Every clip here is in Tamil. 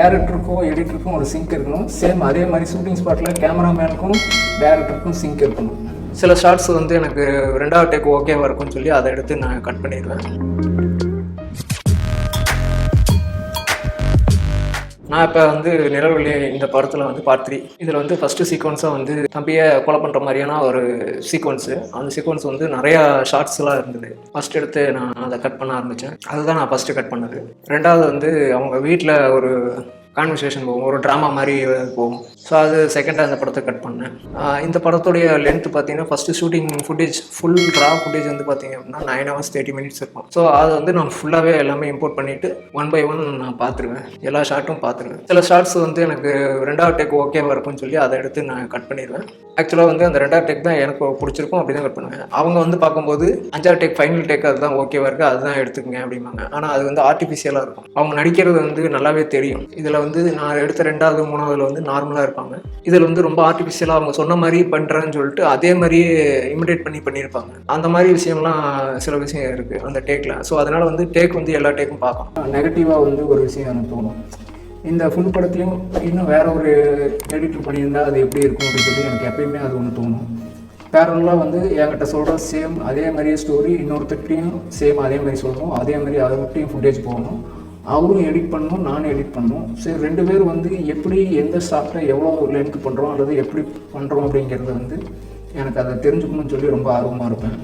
டேரக்டருக்கும் எடிட்டருக்கும் ஒரு சிங்க் இருக்கணும். சேம் அதே மாதிரி ஷூட்டிங் ஸ்பாட்டில் கேமராமேனுக்கும் டேரக்டருக்கும் சிங்க் இருக்கணும். சில ஷார்ட்ஸ் வந்து எனக்கு 2வது டேக் ஓகேவாக இருக்கும்னு சொல்லி அதை எடுத்து நான் கட் பண்ணிடுவேன். நான் இப்போ வந்து நிலவொளி இந்த படத்தில் வந்து பார்ட் 3 இதில் வந்து ஃபஸ்ட்டு சீக்வன்ஸாக வந்து தம்பியை கொலை பண்ணுற மாதிரியான ஒரு சீக்வன்ஸு. அந்த சீக்வன்ஸ் வந்து நிறையா ஷார்ட்ஸ்லாம் இருந்தது. ஃபஸ்ட் எடுத்து நான் அதை கட் பண்ண ஆரம்பித்தேன். அதுதான் நான் ஃபஸ்ட்டு கட் பண்ணது. 2வது வந்து அவங்க வீட்டில் ஒரு கான்வர்சேஷன் போகும், ஒரு ட்ராமா மாதிரி போகும். ஸோ அது செகண்டாக அந்த படத்தை கட் பண்ணேன். இந்த படத்துடைய லென்த் பார்த்தீங்கன்னா ஃபஸ்ட்டு ஷூட்டிங் ஃபுட்டேஜ் ஃபுல் ரா ஃபுட்டேஜ் வந்து பார்த்தீங்க அப்படின்னா 9 hours 30 minutes இருக்கும். ஸோ அதை வந்து நான் ஃபுல்லாகவே எல்லாமே இம்போர்ட் பண்ணிவிட்டு 1 by 1 நான் பார்த்துருவேன், எல்லா ஷார்ட்டும் பார்த்துருவேன். சில ஷார்ட்ஸ் வந்து எனக்கு 2வது டேக் ஓகேவாக இருக்கும்னு சொல்லி அதை எடுத்து நான் கட் பண்ணிடுவேன். ஆக்சுவலாக வந்து அந்த 2வது டேக் தான் எனக்கு பிடிச்சிருக்கும், அப்படி தான் கட் பண்ணுவேன். அவங்க வந்து பார்க்கும்போது 5வது டேக் ஃபைனல் டேக் அதுதான் ஓகேவாக இருக்குது, அதுதான் எடுத்துக்கங்க அப்படிம்பாங்க. ஆனால் அது வந்து ஆர்டிஃபிஷியலாக இருக்கும். அவங்க நடிக்கிறது வந்து நல்லாவே தெரியும். இதில் வந்து நான் எடுத்த 2வது 3வதுல வந்து நார்மலாக இருப்பாங்க. இதில் வந்து ரொம்ப ஆர்டிஃபிஷியலாக அவங்க சொன்ன மாதிரி பண்ணுறேன்னு சொல்லிட்டு அதே மாதிரியே இமிடேட் பண்ணியிருப்பாங்க. அந்த மாதிரி விஷயம்லாம் சில விஷயம் இருக்குது அந்த டேக்கில். ஸோ அதனால் வந்து டேக் வந்து எல்லா டேக்கும் பார்க்கலாம். நெகட்டிவாக வந்து ஒரு விஷயம் எனக்கு தோணும், இந்த ஃபுல் படத்துலையும் இன்னும் வேற ஒரு எடிட்டர் பண்ணியிருந்தால் அது எப்படி இருக்கும் அப்படின்னு சொல்லி எனக்கு எப்பயுமே அது ஒன்று தோணும். பேரலாக வந்து என்கிட்ட சொல்கிற சேம் அதே மாதிரியே ஸ்டோரி இன்னொருத்தையும் சேம் அதே மாதிரி சொல்லணும், அதே மாதிரி அவர்கிட்டையும் ஃபுட்டேஜ் போகணும், அவரும் எடிட் பண்ணணும், நானும் எடிட் பண்ணணும். சரி, 2 பேர் வந்து எப்படி எந்த ஷார்ட்டை எவ்வளோ லென்த் பண்ணுறோம் அல்லது எப்படி பண்ணுறோம் அப்படிங்கிறத வந்து எனக்கு அதை தெரிஞ்சுக்கணும்னு சொல்லி ரொம்ப ஆர்வமாக இருப்பேன்.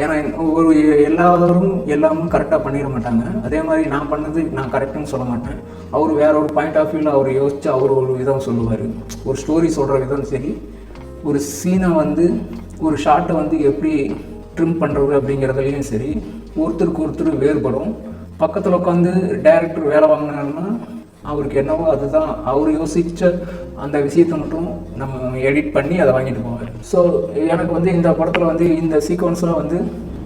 ஏன்னா ஒரு எல்லாரும் எல்லாமும் கரெக்டாக பண்ணிட மாட்டாங்க. அதே மாதிரி நான் பண்ணது நான் கரெக்டுன்னு சொல்ல மாட்டேன். அவர் வேற ஒரு பாயிண்ட் ஆஃப் வியூவில் அவர் யோசித்து அவர் ஒரு விதம் சொல்லுவார். ஒரு ஸ்டோரி சொல்கிற விதம் சரி, ஒரு சீனை வந்து ஒரு ஷார்ட்டை வந்து எப்படி ட்ரிம் பண்ணுறது அப்படிங்கிறதுலையும் சரி, ஒருத்தருக்கு ஒருத்தர் வேறுபடும். பக்கத்தில் உட்காந்து டைரக்டர் வேலை வாங்கினாருன்னா அவருக்கு என்னவோ அதுதான் அவர் யோசித்த அந்த விஷயத்தை மட்டும் நம்ம எடிட் பண்ணி அதை வாங்கிட்டு போவார். ஸோ எனக்கு வந்து இந்த படத்தில் வந்து இந்த சீக்வன்ஸ்லாம் வந்து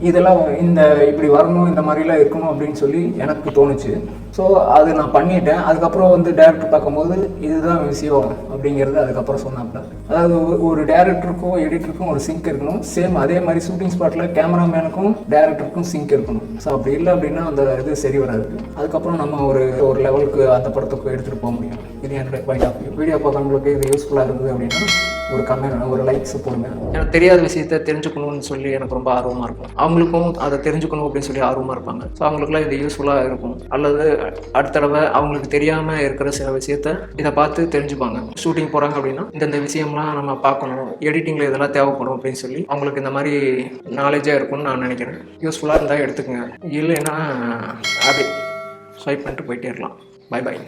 இதெல்லாம் இந்த இப்படி வரணும், இந்த மாதிரிலாம் இருக்கணும் அப்படின்னு சொல்லி எனக்கு தோணுச்சு. ஸோ அது நான் பண்ணிட்டேன். அதுக்கப்புறம் வந்து டேரக்டர் பார்க்கும்போது இதுதான் விஷயம் அப்படிங்கிறது அதுக்கப்புறம் சொன்னாப்புல. அதாவது ஒரு டேரக்டருக்கும் எடிட்டருக்கும் ஒரு சிங்க் இருக்கணும். சேம் அதே மாதிரி ஷூட்டிங் ஸ்பாட்டில் கேமராமேனுக்கும் டேரக்டருக்கும் சிங்க் இருக்கணும். ஸோ அப்படி இல்லை அப்படின்னா அந்த இது சரி வராது. அதுக்கப்புறம் நம்ம ஒரு லெவலுக்கு அந்த படத்துக்கு எடுத்துகிட்டு போக முடியும். இது என்னுடைய பாயிண்ட் ஆஃப் வியூ. வீடியோ பார்க்குறவங்களுக்கு இது யூஸ்ஃபுல்லாக இருந்தது அப்படின்னா ஒரு கமெண்ட், ஒரு லைக்ஸ் போடுங்க. எனக்கு தெரியாத விஷயத்தை தெரிஞ்சுக்கணும்னு சொல்லி எனக்கு ரொம்ப ஆர்வமாக இருக்கும். அவங்களுக்கும் அதை தெரிஞ்சுக்கணும் அப்படின்னு சொல்லி ஆர்வமாக இருப்பாங்க. ஸோ அவங்களுக்குலாம் இது யூஸ்ஃபுல்லாக இருக்கும். அல்லது அடுத்த தடவை அவங்களுக்கு தெரியாமல் இருக்கிற சில விஷயத்த இதை பார்த்து தெரிஞ்சுப்பாங்க. ஷூட்டிங் போகிறாங்க அப்படின்னா இந்த விஷயம்லாம் நம்ம பார்க்கணும், எடிட்டிங்கில் இதெல்லாம் தேவைப்படும் அப்படின்னு சொல்லி அவங்களுக்கு இந்த மாதிரி நாலேஜாக இருக்கும்னு நான் நினைக்கிறேன். யூஸ்ஃபுல்லாக இருந்தால் எடுத்துக்கோங்க, இல்லைன்னா அப்படி ஸ்வைப் பண்ணிட்டு போயிட்டே இருக்கலாம். Bye bye.